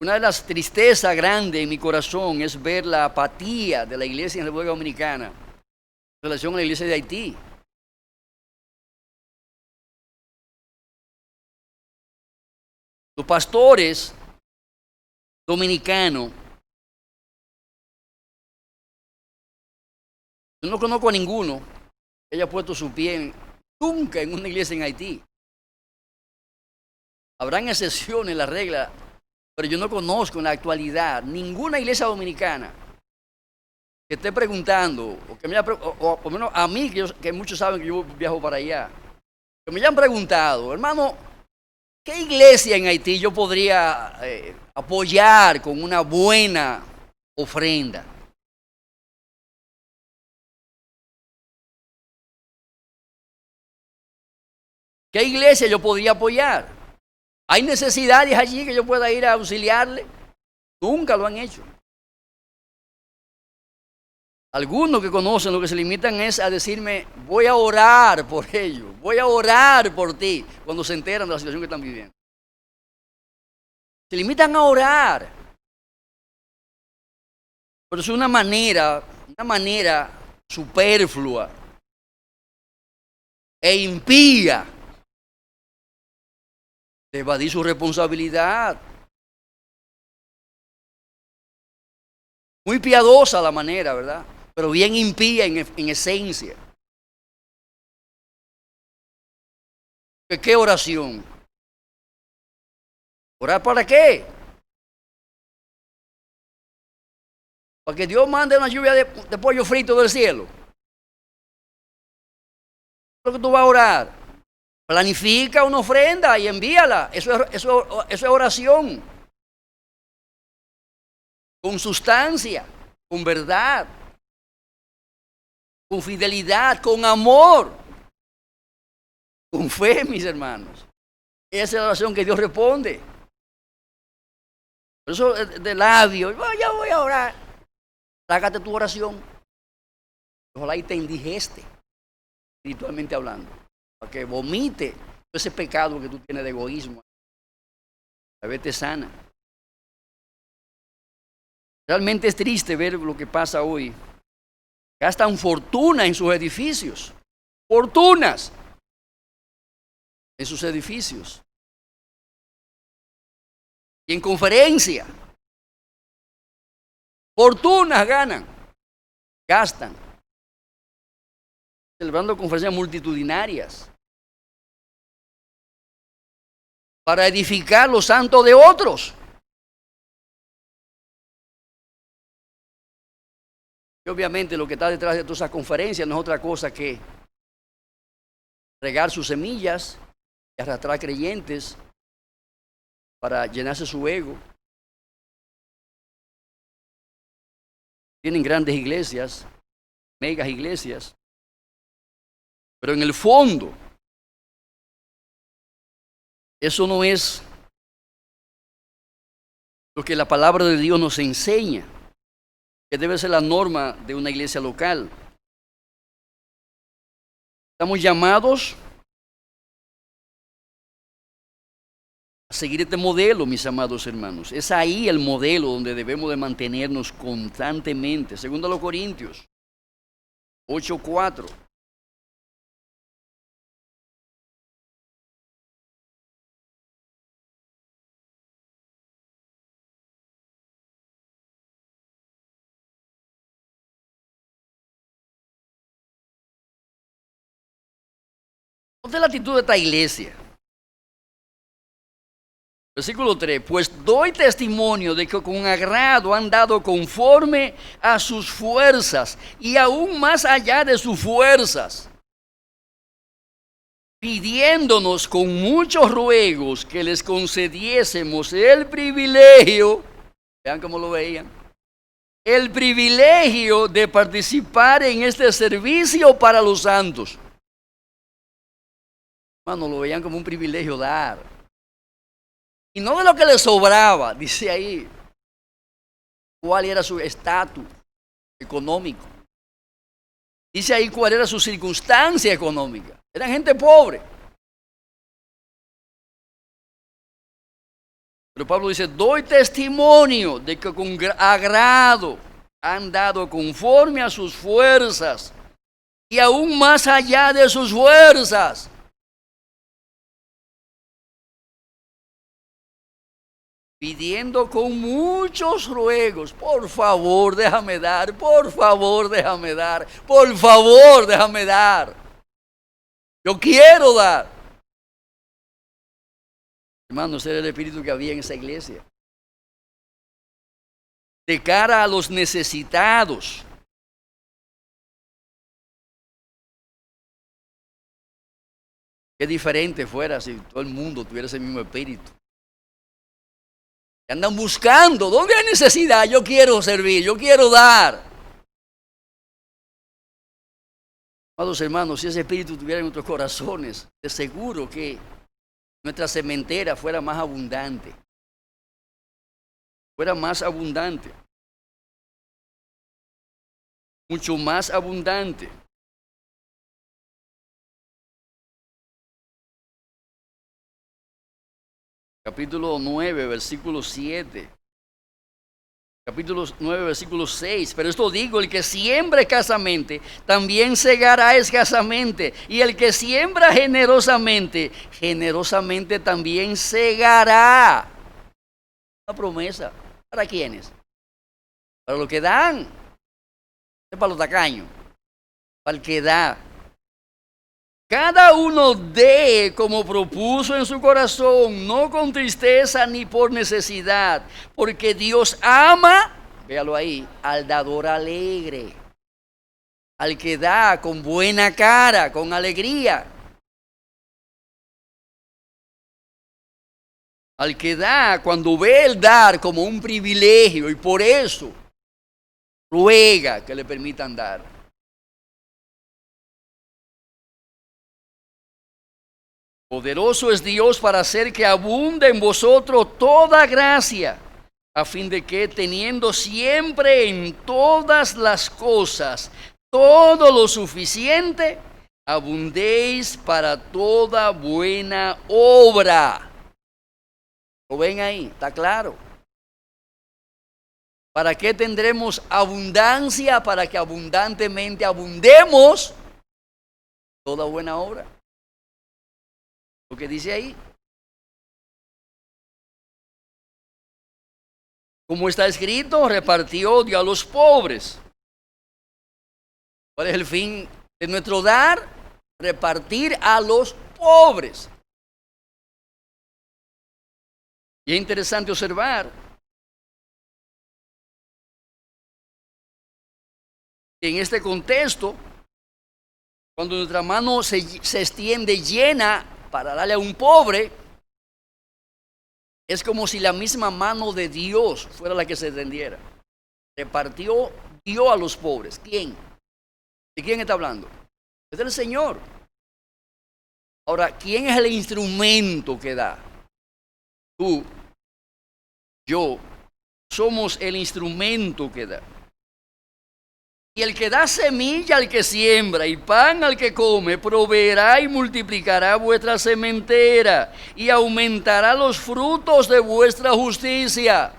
Una de las tristezas grandes en mi corazón es ver la apatía de la iglesia en República Dominicana en relación a la iglesia de Haití. Los pastores dominicanos, yo no conozco a ninguno que haya puesto su pie nunca en una iglesia en Haití. Habrán excepciones en la regla, pero yo no conozco en la actualidad ninguna iglesia dominicana que esté preguntando, o que me haya, o por lo menos a mí, que muchos saben que yo viajo para allá, que me hayan preguntado: hermano, ¿qué iglesia en Haití yo podría apoyar con una buena ofrenda? ¿Qué iglesia yo podría apoyar? ¿Hay necesidades allí que yo pueda ir a auxiliarle? Nunca lo han hecho. Algunos que conocen lo que se limitan es a decirme, voy a orar por ellos, voy a orar por ti, cuando se enteran de la situación que están viviendo. Se limitan a orar. Pero es una manera superflua e impía de evadir su responsabilidad. Muy piadosa la manera, ¿verdad? Pero bien impía en esencia. ¿Qué oración? ¿Orar para qué? Para que Dios mande una lluvia de pollo frito del cielo. ¿Lo que tú vas a orar? Planifica una ofrenda y envíala. Eso es oración. Con sustancia, con verdad, con fidelidad, con amor, con fe, mis hermanos. Esa es la oración que Dios responde. Por eso de labio, ya voy a orar. Trágate tu oración. Ojalá y te indigeste, espiritualmente hablando, para que vomite ese pecado que tú tienes de egoísmo. La vete sana. Realmente es triste ver lo que pasa hoy. Gastan fortuna en sus edificios. Fortunas en sus edificios. Y en conferencia. Fortunas gastan. Celebrando conferencias multitudinarias. Para edificar los santos de otros. Y obviamente lo que está detrás de todas esas conferencias no es otra cosa que regar sus semillas y arrastrar creyentes para llenarse su ego. Tienen grandes iglesias, megas iglesias, pero en el fondo eso no es lo que la palabra de Dios nos enseña, que debe ser la norma de una iglesia local. Estamos llamados a seguir este modelo, mis amados hermanos. Es ahí el modelo donde debemos de mantenernos constantemente. Segundo a los Corintios 8:4. ¿Cuál es la actitud de esta iglesia? Versículo 3, pues doy testimonio de que con agrado han dado conforme a sus fuerzas y aún más allá de sus fuerzas, pidiéndonos con muchos ruegos que les concediésemos el privilegio, vean cómo lo veían, el privilegio de participar en este servicio para los santos. Hermano, lo veían como un privilegio dar. Y no de lo que les sobraba, dice ahí, cuál era su estatus económico. Dice ahí cuál era su circunstancia económica. Eran gente pobre. Pero Pablo dice, doy testimonio de que con agrado han dado conforme a sus fuerzas y aún más allá de sus fuerzas. Pidiendo con muchos ruegos, por favor déjame dar, por favor déjame dar, por favor déjame dar. Yo quiero dar. Hermanos, ese era el espíritu que había en esa iglesia. De cara a los necesitados. Qué diferente fuera si todo el mundo tuviera ese mismo espíritu. Andan buscando, ¿dónde hay necesidad? Yo quiero servir, yo quiero dar. Amados hermanos, si ese espíritu estuviera en nuestros corazones, de seguro que nuestra sementera fuera más abundante. Fuera más abundante. Mucho más abundante. Capítulo 9, versículo 7. Capítulo 9, versículo 6. Pero esto digo, el que siembra escasamente, también segará escasamente. Y el que siembra generosamente, generosamente también segará. Una promesa. ¿Para quiénes? Para los que dan. Es para los tacaños. Para el que da. Cada uno dé como propuso en su corazón, no con tristeza ni por necesidad, porque Dios ama, véalo ahí, al dador alegre, al que da con buena cara, con alegría, al que da cuando ve el dar como un privilegio y por eso ruega que le permitan dar. Poderoso es Dios para hacer que abunde en vosotros toda gracia, a fin de que teniendo siempre en todas las cosas todo lo suficiente, abundéis para toda buena obra. ¿Lo ven ahí? ¿Está claro? ¿Para qué tendremos abundancia? Para que abundantemente abundemos toda buena obra. Lo que dice ahí. Como está escrito, repartió dio a los pobres. ¿Cuál es el fin de nuestro dar? Repartir a los pobres. Y es interesante observar que en este contexto, cuando nuestra mano se extiende llena para darle a un pobre, es como si la misma mano de Dios fuera la que se extendiera. Repartió, dio a los pobres. ¿Quién? ¿De quién está hablando? Es del Señor. Ahora, ¿quién es el instrumento que da? Tú, yo, somos el instrumento que da. Y el que da semilla al que siembra y pan al que come, proveerá y multiplicará vuestra sementera y aumentará los frutos de vuestra justicia.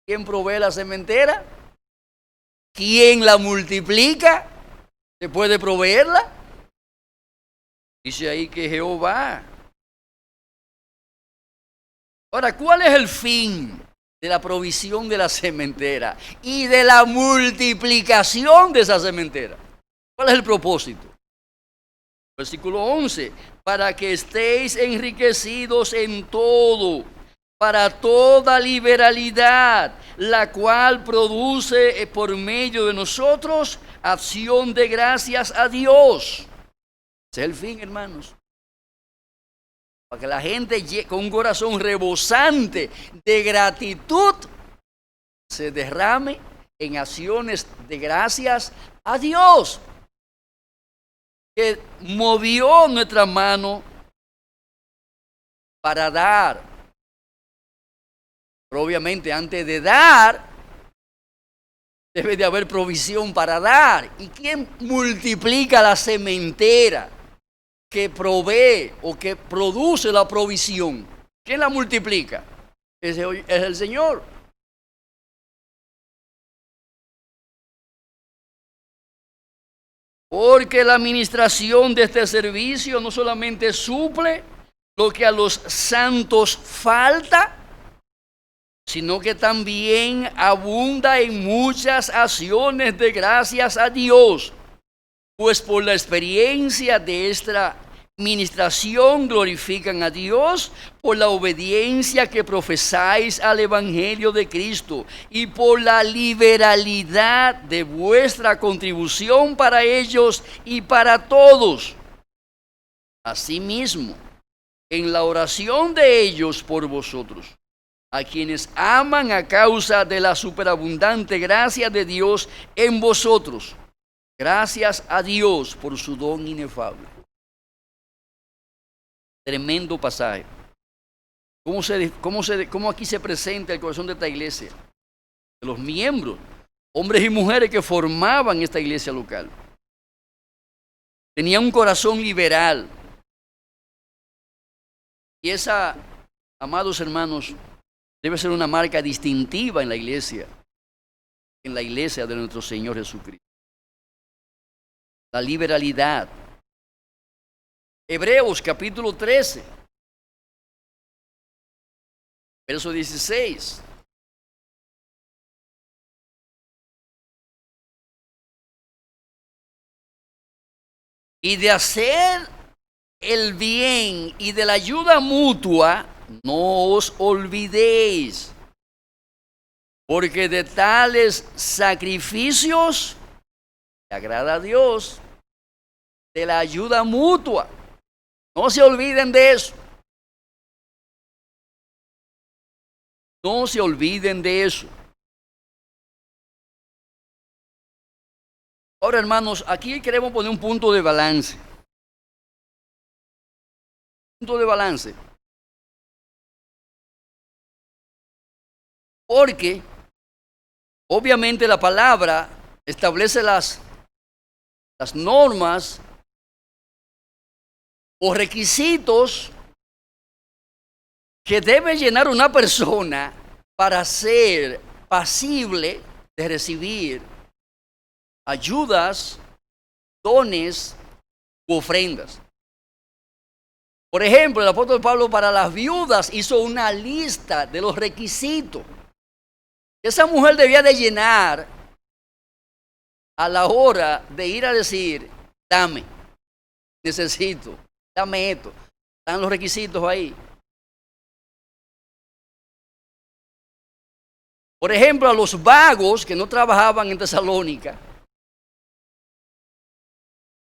¿Quién provee la sementera? ¿Quién la multiplica? ¿Se puede proveerla? Dice ahí que Jehová. Ahora, ¿cuál es el fin de la provisión de la sementera y de la multiplicación de esa sementera? ¿Cuál es el propósito? Versículo 11, para que estéis enriquecidos en todo, para toda liberalidad, la cual produce por medio de nosotros acción de gracias a Dios. Ese es el fin, hermanos. Para que la gente con un corazón rebosante de gratitud se derrame en acciones de gracias a Dios, que movió nuestra mano para dar. Pero obviamente antes de dar, debe de haber provisión para dar. ¿Y quién multiplica la sementera que provee o que produce la provisión? ¿Quién la multiplica? Es el Señor. Porque la administración de este servicio no solamente suple lo que a los santos falta, sino que también abunda en muchas acciones de gracias a Dios, pues por la experiencia de esta ministración glorifican a Dios por la obediencia que profesáis al Evangelio de Cristo y por la liberalidad de vuestra contribución para ellos y para todos. Asimismo, en la oración de ellos por vosotros, a quienes aman a causa de la superabundante gracia de Dios en vosotros, Gracias a Dios por su don inefable. Tremendo pasaje. ¿Cómo aquí se presenta el corazón de esta iglesia? De los miembros, hombres y mujeres que formaban esta iglesia local. Tenían un corazón liberal. Y esa, amados hermanos, debe ser una marca distintiva en la iglesia de nuestro Señor Jesucristo. La liberalidad. Hebreos capítulo 13, verso 16. Y de hacer el bien y de la ayuda mutua, no os olvidéis, porque de tales sacrificios le agrada a Dios, de la ayuda mutua. No se olviden de eso. No se olviden de eso. Ahora, hermanos, aquí queremos poner un punto de balance. Punto de balance. Porque, obviamente, la palabra establece las normas o requisitos que debe llenar una persona para ser pasible de recibir ayudas, dones u ofrendas. Por ejemplo, el apóstol Pablo para las viudas hizo una lista de los requisitos que esa mujer debía de llenar a la hora de ir a decir, dame, necesito, dame esto. Están los requisitos ahí. Por ejemplo, a los vagos que no trabajaban en Tesalónica,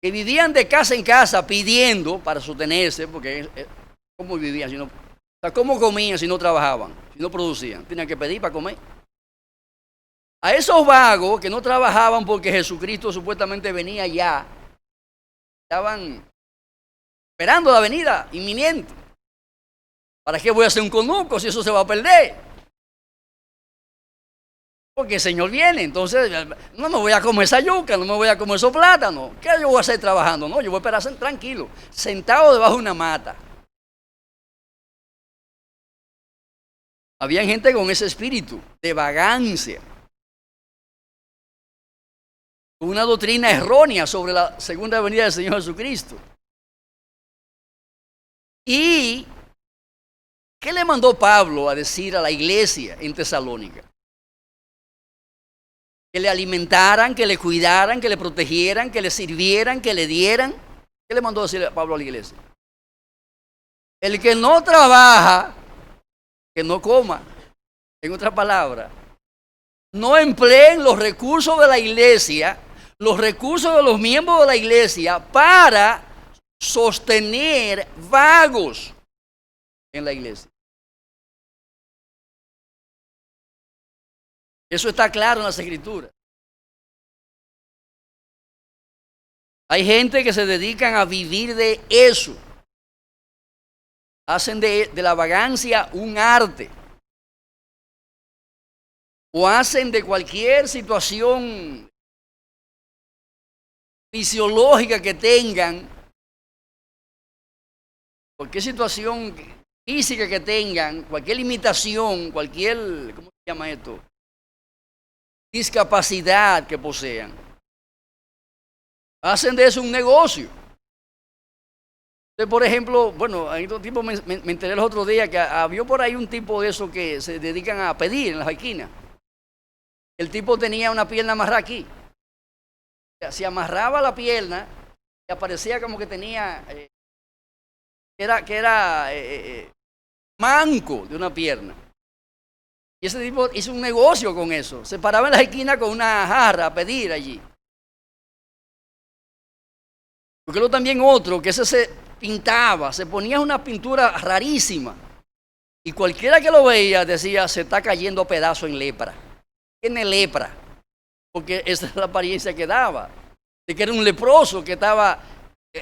que vivían de casa en casa pidiendo para sostenerse, porque ¿cómo vivían si no? O sea, ¿cómo comían si no trabajaban, si no producían? Tenían que pedir para comer. A esos vagos que no trabajaban porque Jesucristo supuestamente venía ya, estaban esperando la venida inminente. ¿Para qué voy a hacer un conuco si eso se va a perder? Porque el Señor viene, entonces no me voy a comer esa yuca, no me voy a comer esos plátanos. ¿Qué yo voy a hacer trabajando? No, yo voy a esperar tranquilo, sentado debajo de una mata. Había gente con ese espíritu de vagancia, una doctrina errónea sobre la segunda venida del Señor Jesucristo. ¿Y qué le mandó Pablo a decir a la iglesia en Tesalónica? Que le alimentaran, que le cuidaran, que le protegieran, que le sirvieran, que le dieran. ¿Qué le mandó a decir Pablo a la iglesia? El que no trabaja, que no coma. En otras palabras, no empleen los recursos de la iglesia, los recursos de los miembros de la iglesia para sostener vagos en la iglesia. Eso está claro en las Escrituras. Hay gente que se dedican a vivir de eso. Hacen de la vagancia un arte. O hacen de cualquier situación fisiológica que tengan, cualquier situación física que tengan, cualquier limitación, cualquier, ¿cómo se llama esto? Discapacidad que posean. Hacen de eso un negocio. Entonces, por ejemplo, bueno, hay otro tipo, me enteré los otros días que había por ahí un tipo de eso que se dedican a pedir en las esquinas. El tipo tenía una pierna amarrada aquí. Se amarraba la pierna y aparecía como que tenía, que era manco de una pierna. Y ese tipo hizo un negocio con eso. Se paraba en la esquina con una jarra a pedir allí. Porque luego también otro, que ese se pintaba, se ponía una pintura rarísima. Y cualquiera que lo veía decía, se está cayendo a pedazos en lepra. Tiene lepra. Porque esa es la apariencia que daba. de que era un leproso que estaba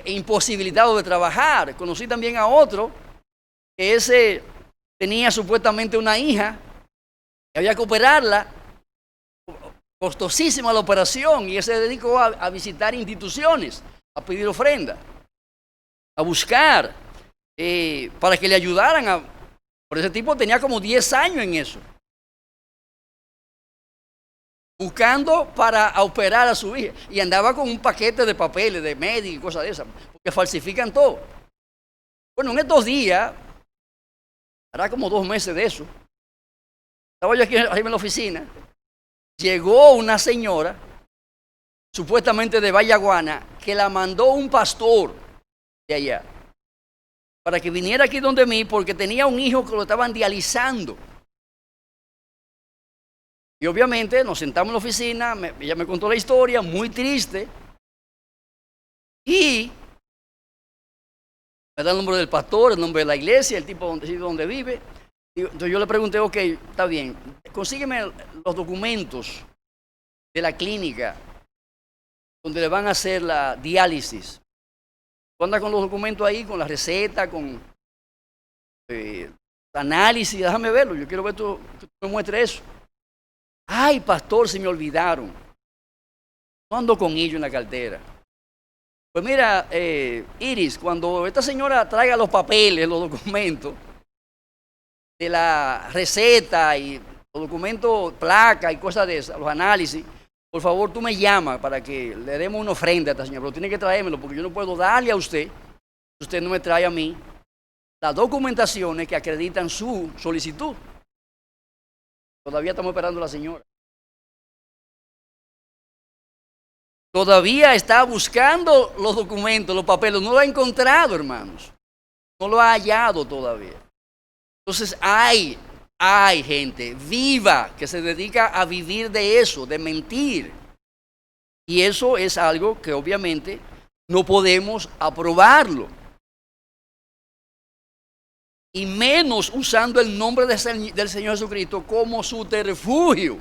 imposibilitado de trabajar. Conocí también a otro que ese tenía supuestamente una hija y había que operarla, costosísima la operación, y él se dedicó a visitar instituciones, a pedir ofrenda, a buscar para que le ayudaran. Por ese tipo tenía como 10 años en eso, buscando para operar a su hija, y andaba con un paquete de papeles de médico y cosas de esas, porque falsifican todo. Bueno, en estos días, hará como 2 meses de eso, estaba yo aquí arriba en la oficina, llegó una señora, supuestamente de Vallaguana, que la mandó un pastor de allá, para que viniera aquí donde mí, porque tenía un hijo que lo estaban dializando. Y obviamente nos sentamos en la oficina, ella me contó la historia, muy triste, y me da el nombre del pastor, el nombre de la iglesia, el tipo donde vive. Entonces yo le pregunté, ok, está bien, consígueme los documentos de la clínica donde le van a hacer la diálisis. Tú andas con los documentos ahí, con la receta, con análisis, déjame verlo, yo quiero ver que tú me muestres eso. Ay, pastor, se me olvidaron. No ando con ellos en la cartera. Pues mira, Iris, cuando esta señora traiga los papeles, los documentos de la receta y los documentos, placa y cosas de esas, los análisis, por favor tú me llamas para que le demos una ofrenda a esta señora, pero tiene que traérmelo porque yo no puedo darle a usted si usted no me trae a mí las documentaciones que acreditan su solicitud. Todavía estamos esperando a la señora. Todavía está buscando los documentos, los papeles, no lo ha encontrado, hermanos. No lo ha hallado todavía. Entonces hay gente viva que se dedica a vivir de eso, de mentir. Y eso es algo que obviamente no podemos aprobarlo. Y menos usando el nombre del Señor Jesucristo como subterfugio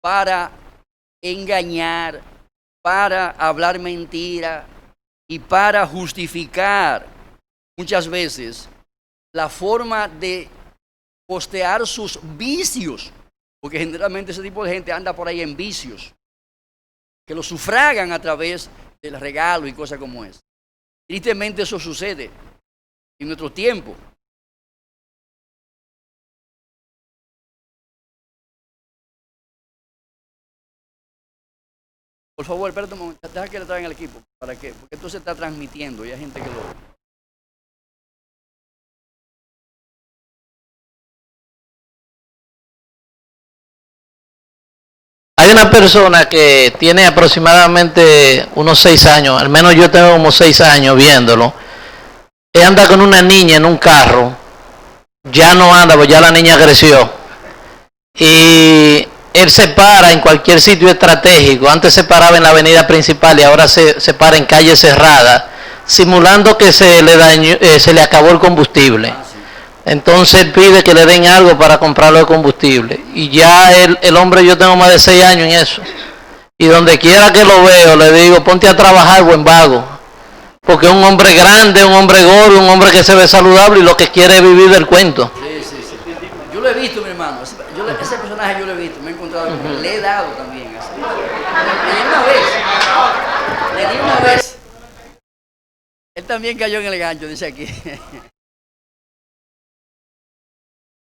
para engañar, para hablar mentira y para justificar muchas veces la forma de postear sus vicios, porque generalmente ese tipo de gente anda por ahí en vicios, que lo sufragan a través del regalo y cosas como esa. Tristemente eso sucede en nuestro tiempo. Por favor, espérate un momento, deja que le traigan el equipo, porque esto se está transmitiendo y hay gente que lo... Hay una persona que tiene aproximadamente unos 6 años, al menos yo tengo como 6 años viéndolo. Él anda con una niña en un carro, ya no anda, pues ya la niña creció. Y él se para en cualquier sitio estratégico. Antes se paraba en la avenida principal y ahora se para en calle cerrada, simulando que se le acabó el combustible. Entonces él pide que le den algo para comprarlo de combustible. Y ya el hombre, yo tengo más de 6 años en eso. Y donde quiera que lo veo, le digo, ponte a trabajar, buen vago. Porque es un hombre grande, un hombre gordo, un hombre que se ve saludable y lo que quiere es vivir del cuento. Sí. Yo lo he visto, mi hermano. Ese personaje yo lo he visto, me he encontrado con él. Le he dado también. Así. Le di una vez. Él también cayó en el gancho, dice aquí.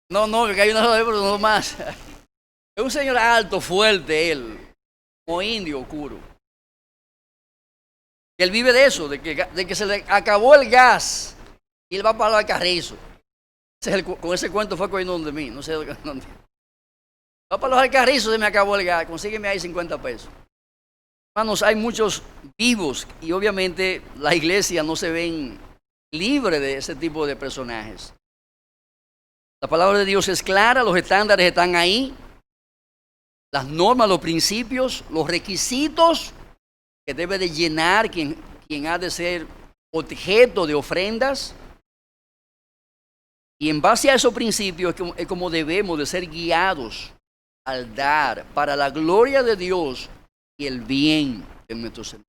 No, que cayó una sola vez, pero no más. Es un señor alto, fuerte, él, como indio oscuro. Él vive de eso, de que se le acabó el gas y él va para el Carrizo. Con ese cuento fue cogiendo donde mí, no sé dónde. Va para los Alcarrizos, se me acabó el gas, consígueme ahí 50 pesos. Hermanos, hay muchos vivos y obviamente la iglesia no se ven libre de ese tipo de personajes. La palabra de Dios es clara, los estándares están ahí, las normas, los principios, los requisitos que debe de llenar quien ha de ser objeto de ofrendas. Y en base a esos principios es como debemos de ser guiados al dar para la gloria de Dios y el bien en nuestro Señor.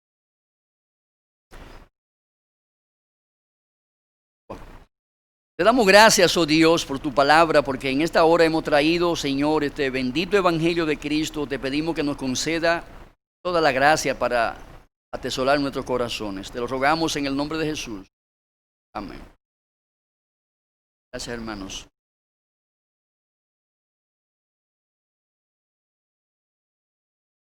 Te damos gracias, oh Dios, por tu palabra, porque en esta hora hemos traído, Señor, este bendito evangelio de Cristo. Te pedimos que nos conceda toda la gracia para atesorar nuestros corazones. Te lo rogamos en el nombre de Jesús. Amén. Gracias, hermanos.